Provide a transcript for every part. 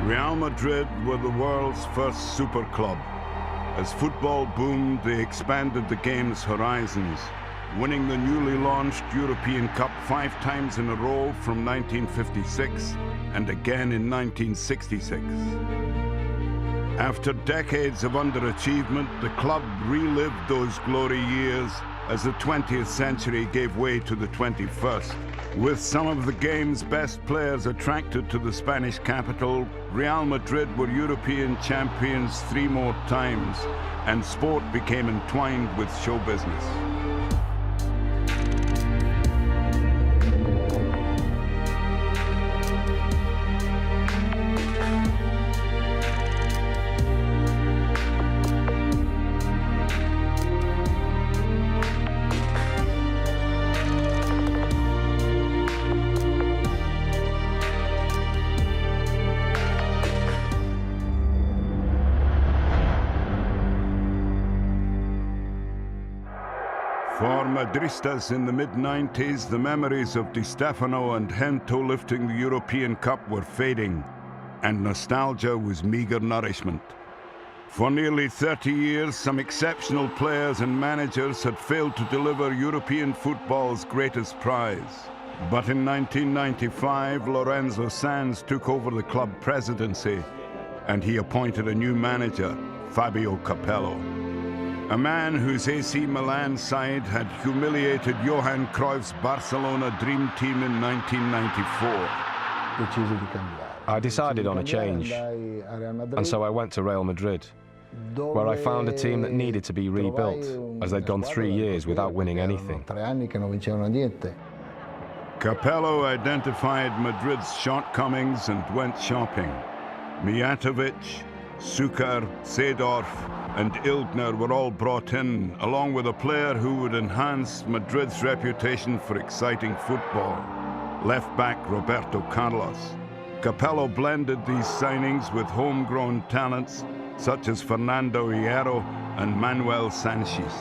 Real Madrid were the world's first super club. As football boomed, they expanded the game's horizons, winning the newly launched European Cup 5 times in a row from 1956 and again in 1966. After decades of underachievement, the club relived those glory years as the 20th century gave way to the 21st. With some of the game's best players attracted to the Spanish capital, Real Madrid were European champions 3 more times, and sport became entwined with show business. For Madristas in the mid-90s, the memories of Di Stefano and Gento lifting the European Cup were fading, and nostalgia was meager nourishment. For nearly 30 years, some exceptional players and managers had failed to deliver European football's greatest prize. But in 1995, Lorenzo Sanz took over the club presidency, and he appointed a new manager, Fabio Capello. A man whose AC Milan side had humiliated Johan Cruyff's Barcelona dream team in 1994. I decided on a change, and so I went to Real Madrid, where I found a team that needed to be rebuilt, as they'd gone 3 years without winning anything. Capello identified Madrid's shortcomings and went shopping. Mijatovic, Sukar, Seedorf, and Ilgner were all brought in, along with a player who would enhance Madrid's reputation for exciting football, left-back Roberto Carlos. Capello blended these signings with homegrown talents such as Fernando Hierro and Manuel Sanchez.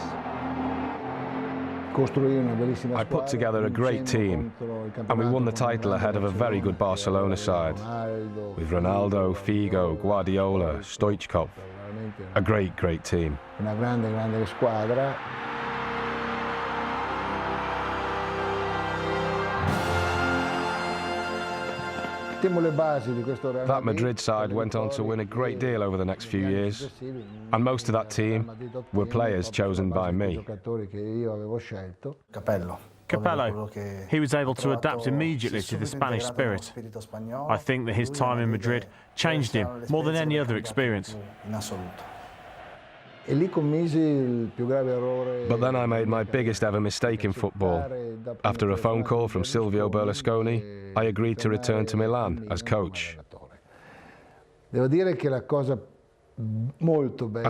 I put together a great team, and we won the title ahead of a very good Barcelona side, with Ronaldo, Figo, Guardiola, Stoichkov. A great, great team. That Madrid side went on to win a great deal over the next few years, and most of that team were players chosen by me. Capello, he was able to adapt immediately to the Spanish spirit. I think that his time in Madrid changed him more than any other experience. But then I made my biggest ever mistake in football. After a phone call from Silvio Berlusconi, I agreed to return to Milan as coach. I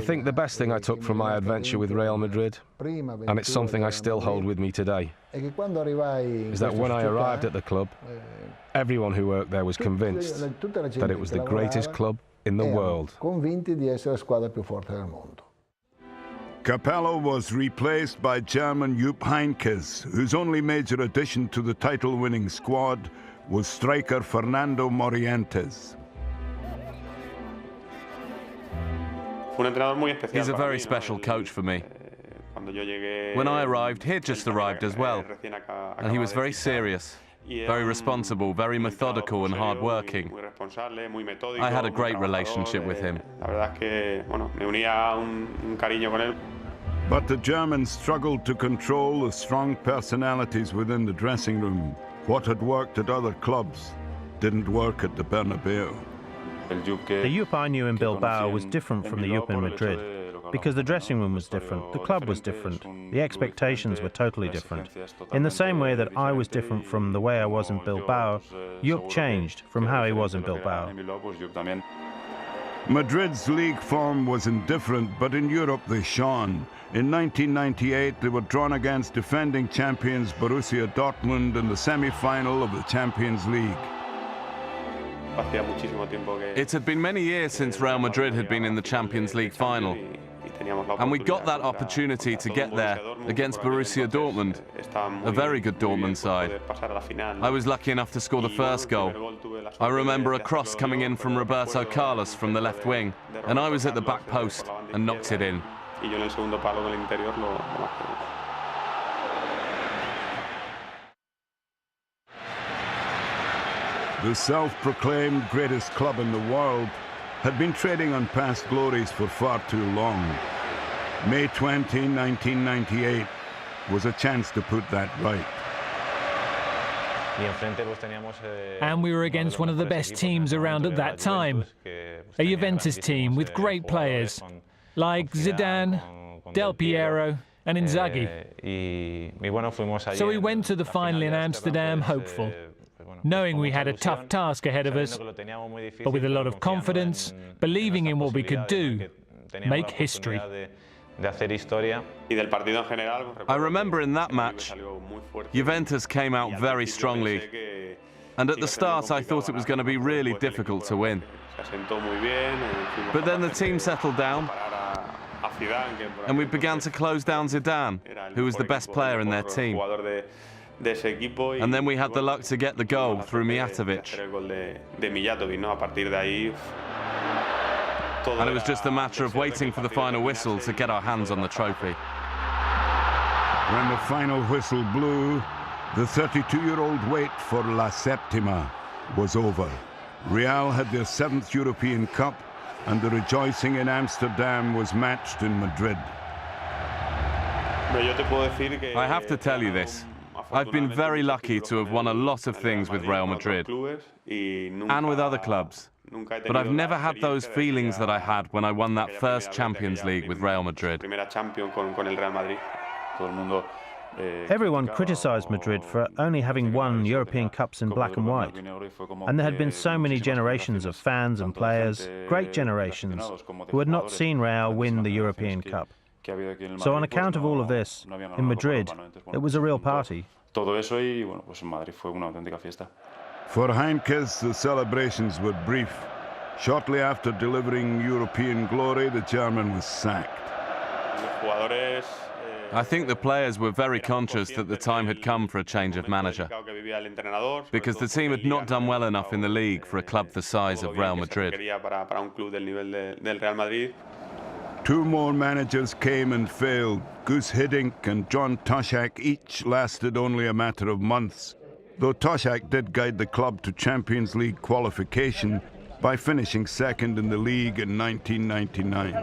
think the best thing I took from my adventure with Real Madrid, and it's something I still hold with me today, is that when I arrived at the club, everyone who worked there was convinced that it was the greatest club in the world. Capello was replaced by German Jupp Heynckes, whose only major addition to the title-winning squad was striker Fernando Morientes. He's a very special coach for me. When I arrived, he had just arrived as well, and he was very serious, very responsible, very methodical and hard-working. I had a great relationship with him. But the Germans struggled to control the strong personalities within the dressing room. What had worked at other clubs didn't work at the Bernabéu. The Jupp I knew in Bilbao was different from the Jupp in Madrid, because the dressing room was different, the club was different, the expectations were totally different. In the same way that I was different from the way I was in Bilbao, Jupp changed from how he was in Bilbao. Madrid's league form was indifferent, but in Europe they shone. In 1998, they were drawn against defending champions Borussia Dortmund in the semi-final of the Champions League. It had been many years since Real Madrid had been in the Champions League final, And we got that opportunity to get there against Borussia Dortmund, a very good Dortmund side. I was lucky enough to score the first goal. I remember a cross coming in from Roberto Carlos from the left wing, and I was at the back post and knocked it in. The self-proclaimed greatest club in the world had been trading on past glories for far too long. May 20, 1998 was a chance to put that right. And we were against one of the best teams around at that time, a Juventus team with great players like Zidane, Del Piero and Inzaghi. So we went to the final in Amsterdam hopeful, knowing we had a tough task ahead of us, but with a lot of confidence, believing in what we could do, make history. I remember in that match, Juventus came out very strongly, and at the start I thought it was going to be really difficult to win. But then the team settled down, and we began to close down Zidane, who was the best player in their team. And then we had the luck to get the goal through Mijatovic. And it was just a matter of waiting for the final whistle to get our hands on the trophy. When the final whistle blew, the 32-year-old wait for La Septima was over. Real had their 7th European Cup, and the rejoicing in Amsterdam was matched in Madrid. I have to tell you this. I've been very lucky to have won a lot of things with Real Madrid and with other clubs, but I've never had those feelings that I had when I won that first Champions League with Real Madrid. Everyone criticised Madrid for only having won European Cups in black and white. And there had been so many generations of fans and players, great generations, who had not seen Real win the European Cup. So on account of all of this, in Madrid, it was a real party. For Heinkes, the celebrations were brief. Shortly after delivering European glory, the German was sacked. I think the players were very conscious that the time had come for a change of manager, because the team had not done well enough in the league for a club the size of Real Madrid. 2 more managers came and failed. Gus Hiddink and John Toshak each lasted only a matter of months, though Toshak did guide the club to Champions League qualification by finishing 2nd in the league in 1999.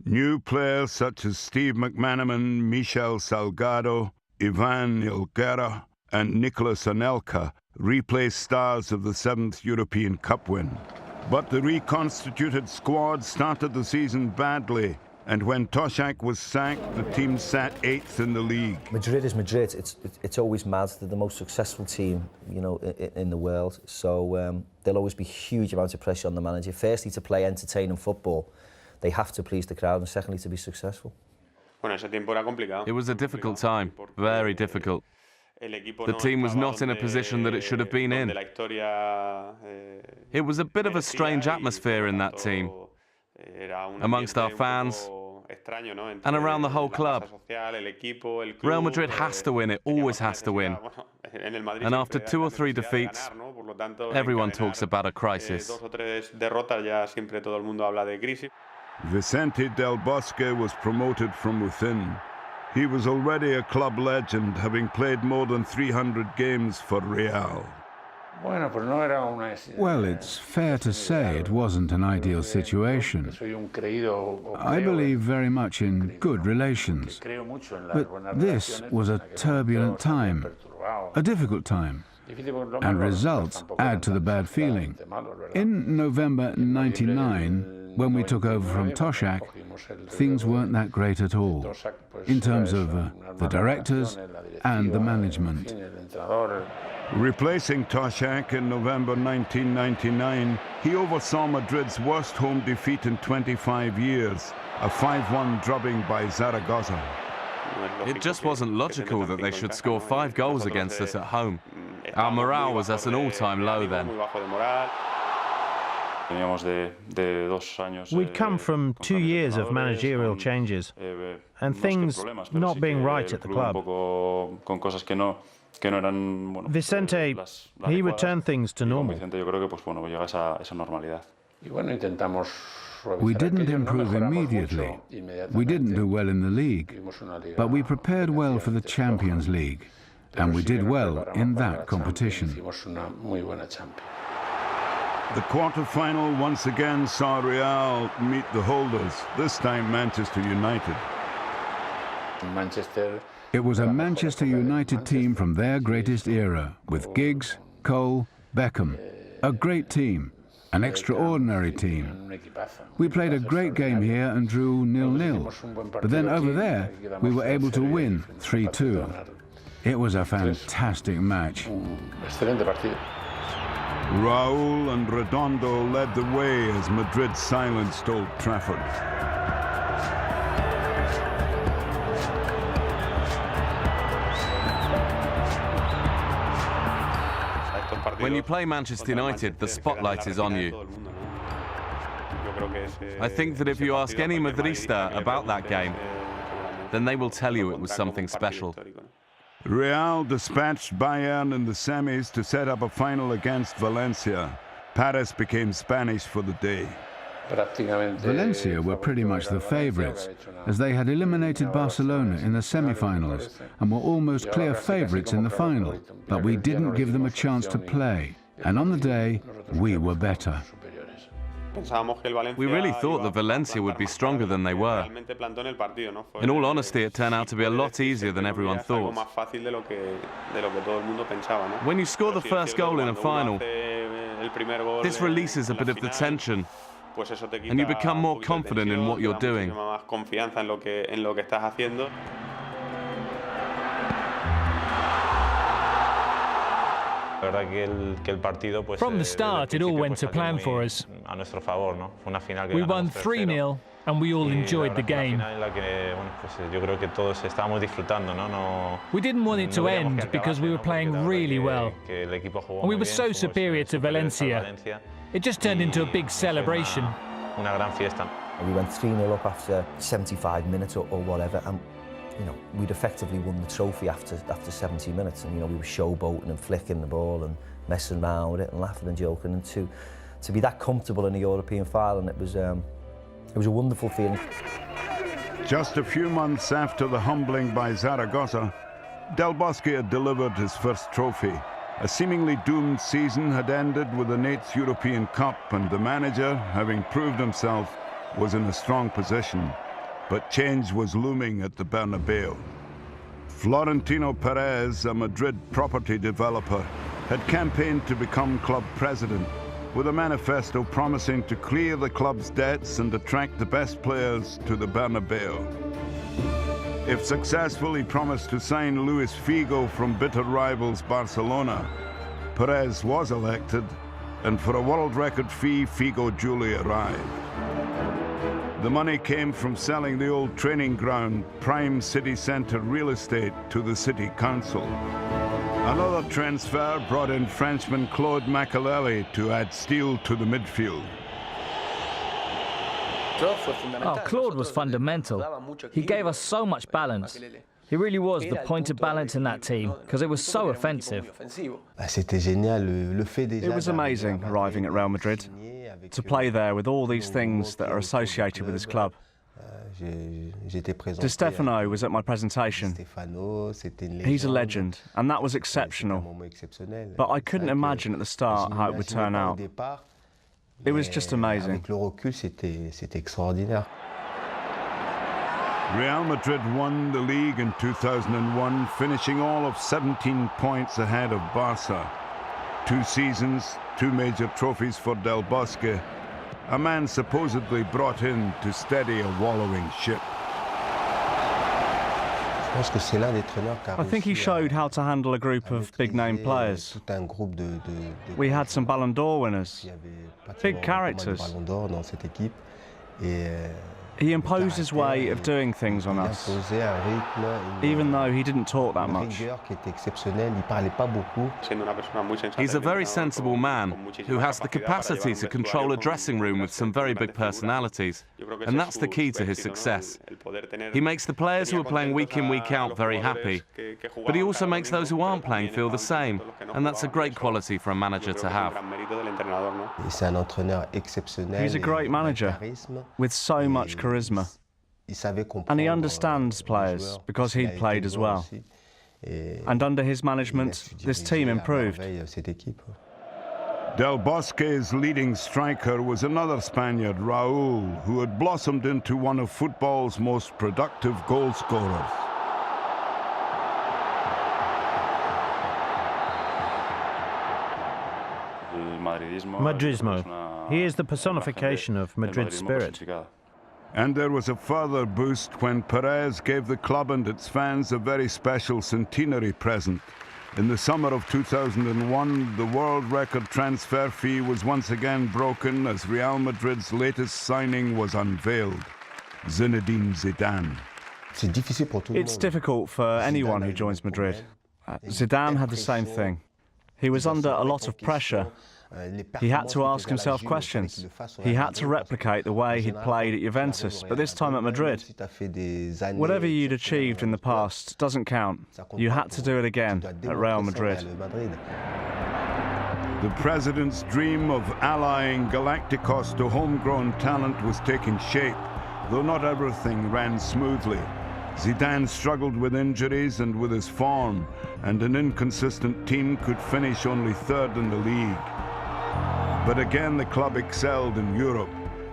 New players such as Steve McManaman, Michel Salgado, Ivan Ilguera and Nicolas Anelka replaced stars of the 7th European Cup win. But the reconstituted squad started the season badly, and when Toshak was sacked, the team sat 8th in the league. Madrid is Madrid. It's always mad. They're the most successful team, you know, in the world. So there'll always be huge amounts of pressure on the manager. Firstly, to play entertaining football. They have to please the crowd, and secondly, to be successful. It was a difficult time, very difficult. The team was not in a position that it should have been in. It was a bit of a strange atmosphere in that team, amongst our fans and around the whole club. Real Madrid has to win, it always has to win. And after 2 or 3 defeats, everyone talks about a crisis. Vicente Del Bosque was promoted from within. He was already a club legend, having played more than 300 games for Real. Well, it's fair to say it wasn't an ideal situation. I believe very much in good relations, but this was a turbulent time, a difficult time, and results add to the bad feeling. In November '99, when we took over from Toshak, things weren't that great at all, in terms of the directors and the management. Replacing Toshak in November 1999, he oversaw Madrid's worst home defeat in 25 years, a 5-1 drubbing by Zaragoza. It just wasn't logical that they should score 5 goals against us at home. Our morale was at an all-time low then. We'd come from 2 years of managerial changes and things not being right at the club. Vicente, he returned things to normal. We didn't improve immediately. We didn't do well in the league, but we prepared well for the Champions League, and we did well in that competition. The quarter-final once again saw Real meet the holders, this time Manchester United. It was a Manchester United team from their greatest era, with Giggs, Cole, Beckham. A great team, an extraordinary team. We played a great game here and drew 0-0, but then over there we were able to win 3-2. It was a fantastic match. Raúl and Redondo led the way as Madrid silenced Old Trafford. When you play Manchester United, the spotlight is on you. I think that if you ask any Madrista about that game, then they will tell you it was something special. Real dispatched Bayern in the semis to set up a final against Valencia. Paris became Spanish for the day. Valencia were pretty much the favourites, as they had eliminated Barcelona in the semi-finals and were almost clear favourites in the final, but we didn't give them a chance to play, and on the day, we were better. We really thought that Valencia would be stronger than they were. In all honesty, it turned out to be a lot easier than everyone thought. When you score the first goal in a final, this releases a bit of the tension, and you become more confident in what you're doing. From the start, it all went to plan for us. We won 3-0, and we all enjoyed the game. We didn't want it to end because we were playing really well. And we were so superior to Valencia. It just turned into a big celebration. We went 3-0 up after 75 minutes or whatever, and we'd effectively won the trophy after 70 minutes, and we were showboating and flicking the ball and messing around with it and laughing and joking, and to be that comfortable in a European final, and it was a wonderful feeling. Just a few months after the humbling by Zaragoza, Del Bosque had delivered his first trophy. A seemingly doomed season had ended with an 8th European Cup, and the manager, having proved himself, was in a strong position. But change was looming at the Bernabéu. Florentino Perez, a Madrid property developer, had campaigned to become club president, with a manifesto promising to clear the club's debts and attract the best players to the Bernabéu. If successful, he promised to sign Luis Figo from bitter rivals Barcelona. Perez was elected, and for a world record fee, Figo duly arrived. The money came from selling the old training ground, prime city centre real estate, to the city council. Another transfer brought in Frenchman Claude Makelele to add steel to the midfield. Oh, Claude was fundamental. He gave us so much balance. He really was the point of balance in that team, because it was so offensive. It was amazing arriving at Real Madrid, to play there with all these things that are associated with his club. Di Stefano was at my presentation. He's a legend, and that was exceptional. But I couldn't imagine at the start how it would turn out. It was just amazing. Real Madrid won the league in 2001, finishing all of 17 points ahead of Barca. 2 seasons, 2 major trophies for Del Bosque, a man supposedly brought in to steady a wallowing ship. I think he showed how to handle a group of big-name players. We had some Ballon d'Or winners, big characters. He imposed his way of doing things on us, even though he didn't talk that much. He's a very sensible man who has the capacity to control a dressing room with some very big personalities, and that's the key to his success. He makes the players who are playing week in, week out very happy, but he also makes those who aren't playing feel the same, and that's a great quality for a manager to have. He's a great manager, with so much charisma. And he understands players, because he'd played as well. And under his management, this team improved. Del Bosque's leading striker was another Spaniard, Raúl, who had blossomed into one of football's most productive goal scorers. Madridismo. He is the personification of Madrid's spirit. And there was a further boost when Perez gave the club and its fans a very special centenary present. In the summer of 2001, the world record transfer fee was once again broken as Real Madrid's latest signing was unveiled, Zinedine Zidane. It's difficult for anyone who joins Madrid. Zidane had the same thing. He was under a lot of pressure. He had to ask himself questions. He had to replicate the way he'd played at Juventus, but this time at Madrid. Whatever you'd achieved in the past doesn't count. You had to do it again at Real Madrid. The president's dream of allying Galacticos to homegrown talent was taking shape, though not everything ran smoothly. Zidane struggled with injuries and with his form, and an inconsistent team could finish only third in the league. But again, the club excelled in Europe.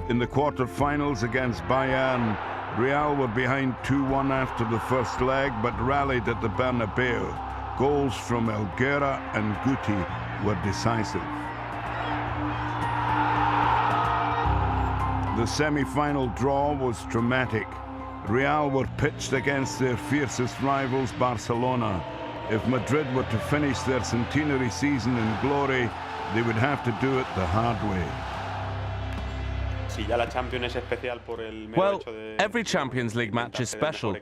In the quarter-finals against Bayern, Real were behind 2-1 after the first leg, but rallied at the Bernabéu. Goals from Elguera and Guti were decisive. The semi-final draw was dramatic. Real were pitched against their fiercest rivals, Barcelona. If Madrid were to finish their centenary season in glory, they would have to do it the hard way. Well, every Champions League match is special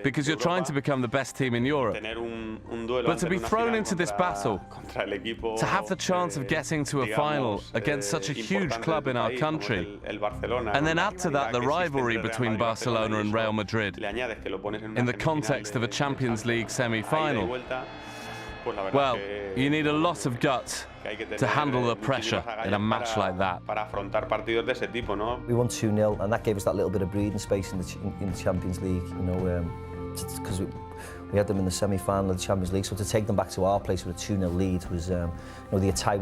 because you're trying to become the best team in Europe. But to be thrown into this battle, to have the chance of getting to a final against such a huge club in our country, and then add to that the rivalry between Barcelona and Real Madrid in the context of a Champions League semi-final, well, you need a lot of guts to handle the pressure in a match like that. We won 2-0, and that gave us that little bit of breathing space in the Champions League, you know, because we had them in the semi-final of the Champions League, so to take them back to our place with a 2-0 lead was, you know, the tie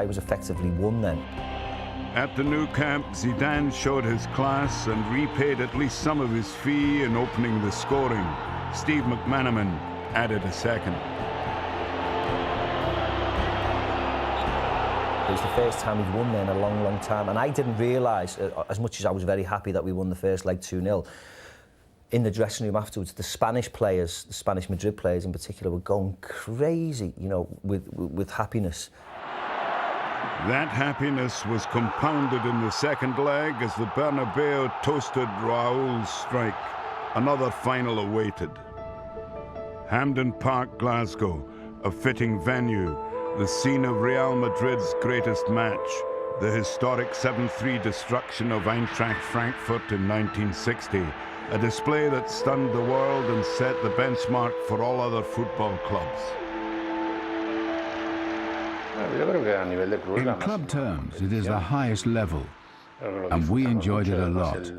was effectively won then. At the Nou Camp, Zidane showed his class and repaid at least some of his fee in opening the scoring. Steve McManaman added a second. It was the first time he'd won there in a long, long time, and I didn't realise, as much as I was very happy that we won the first leg 2-0, in the dressing room afterwards, the Spanish players, the Spanish Madrid players in particular, were going crazy, you know, with happiness. That happiness was compounded in the second leg as the Bernabéu toasted Raúl's strike. Another final awaited. Hampden Park, Glasgow, a fitting venue, the scene of Real Madrid's greatest match, the historic 7-3 destruction of Eintracht Frankfurt in 1960, a display that stunned the world and set the benchmark for all other football clubs. In club terms, it is the highest level, and we enjoyed it a lot.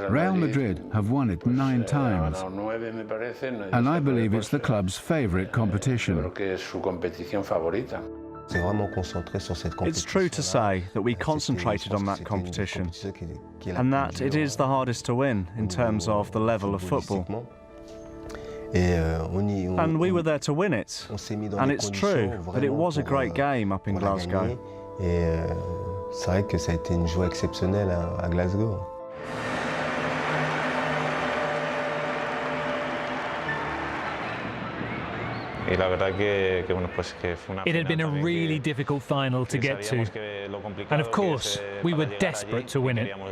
Real Madrid have won it 9 times, and I believe it's the club's favourite competition. It's true to say that we concentrated on that competition, and that it is the hardest to win in terms of the level of football. And we were there to win it, and it's true that it was a great game up in Glasgow. It had been a really difficult final to get to, and of course, we were desperate to win it. But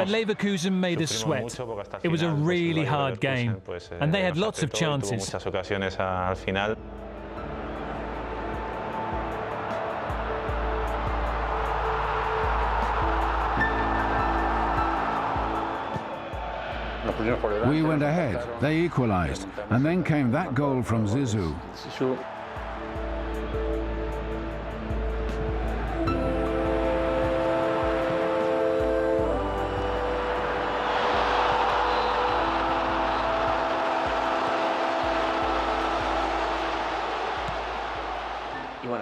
Leverkusen made us sweat. It was a really hard game, and they had lots of chances. We went ahead, they equalised, and then came that goal from Zizou.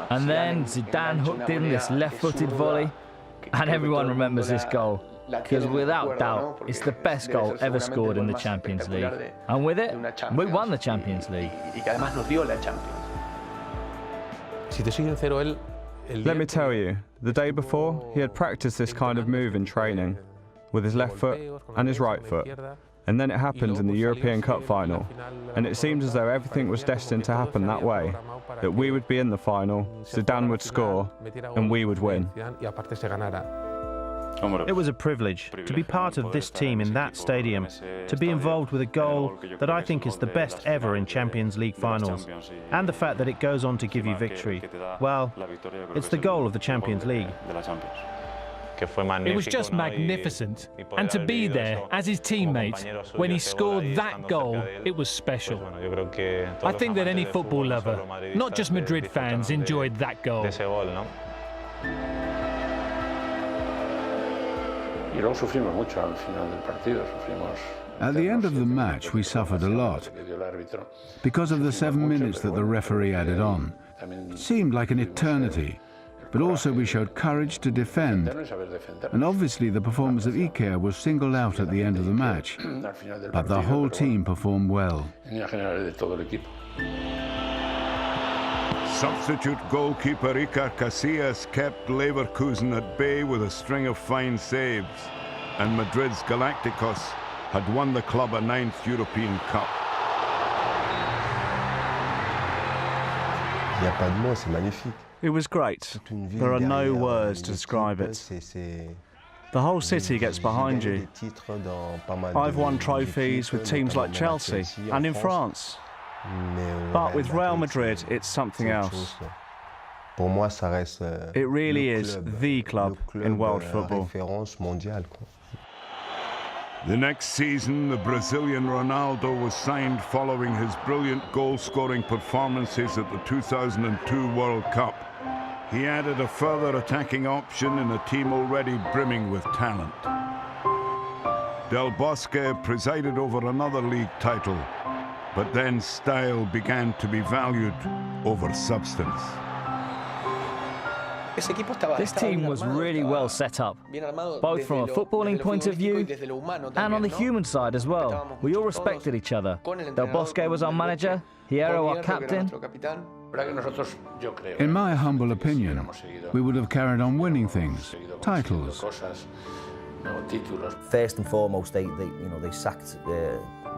And then Zidane hooked in this left-footed volley, and everyone remembers this goal. Because without doubt, it's the best goal ever scored in the Champions League. And with it, we won the Champions League. Let me tell you, the day before, he had practiced this kind of move in training, with his left foot and his right foot. And then it happened in the European Cup final, and it seemed as though everything was destined to happen that way, that we would be in the final, Zidane would score, and we would win. It was a privilege to be part of this team in that stadium, to be involved with a goal that I think is the best ever in Champions League finals, and the fact that it goes on to give you victory. Well, it's the goal of the Champions League. It was just magnificent, and to be there as his teammate when he scored that goal, it was special. I think that any football lover, not just Madrid fans, enjoyed that goal. At the end of the match, we suffered a lot because of the 7 minutes that the referee added on. It seemed like an eternity, but also we showed courage to defend. And obviously the performance of Iker was singled out at the end of the match, but the whole team performed well. Substitute goalkeeper Iker Casillas kept Leverkusen at bay with a string of fine saves, and Madrid's Galacticos had won the club a 9th European Cup. It was great. There are no words to describe it. The whole city gets behind you. I've won trophies with teams like Chelsea and in France. But with Real Madrid, it's something else. It really is the club in world football. The next season, the Brazilian Ronaldo was signed following his brilliant goal-scoring performances at the 2002 World Cup. He added a further attacking option in a team already brimming with talent. Del Bosque presided over another league title, but then style began to be valued over substance. This team was really well set up, both from a footballing point of view and on the human side as well. We all respected each other. Del Bosque was our manager, Hierro our captain. In my humble opinion, we would have carried on winning things, titles. First and foremost, they sacked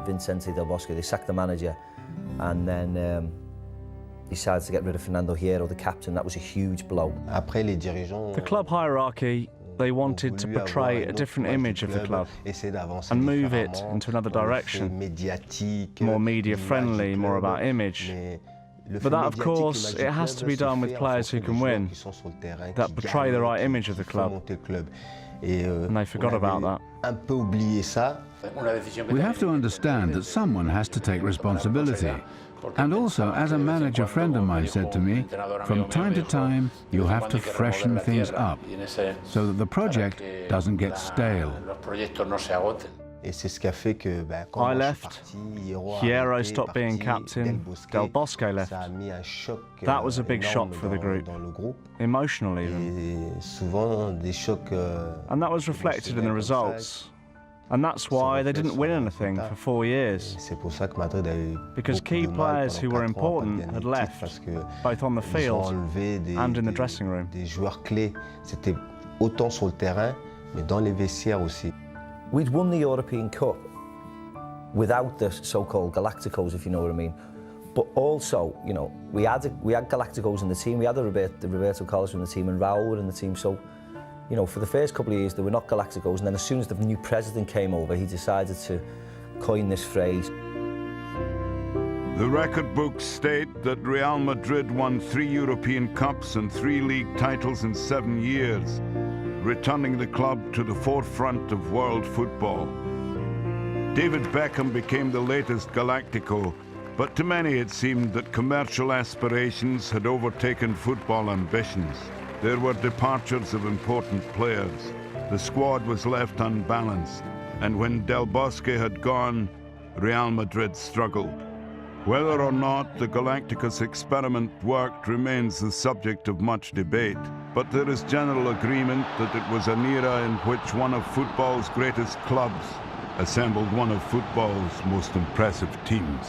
Vicente Del Bosque, they sacked the manager, and then decided to get rid of Fernando Hierro, the captain. That was a huge blow. The club hierarchy, they wanted to portray a different image of the club and move it into another direction, more media-friendly, more about image. But that, of course, it has to be done with players who can win, that portray the right image of the club. And they forgot about that. We have to understand that someone has to take responsibility. And also, as a manager friend of mine said to me, from time to time, you have to freshen things up so that the project doesn't get stale. I left, Hierro stopped being captain, Del Bosque left. That was a big shock for the group, emotional even. And that was reflected in the results. And that's why they didn't win anything for 4 years. Because key players who were important had left, both on the field and in the dressing room. We'd won the European Cup without the so-called Galacticos, if you know what I mean. But also, you know, we had Galacticos in the team. We had the Roberto Carlos in the team, and Raul were in the team. So, you know, for the first couple of years, they were not Galacticos. And then as soon as the new president came over, he decided to coin this phrase. The record books state that Real Madrid won 3 European Cups and 3 league titles in 7 years, returning the club to the forefront of world football. David Beckham became the latest Galactico, but to many it seemed that commercial aspirations had overtaken football ambitions. There were departures of important players. The squad was left unbalanced, and when Del Bosque had gone, Real Madrid struggled. Whether or not the Galacticos experiment worked remains the subject of much debate, but there is general agreement that it was an era in which one of football's greatest clubs assembled one of football's most impressive teams.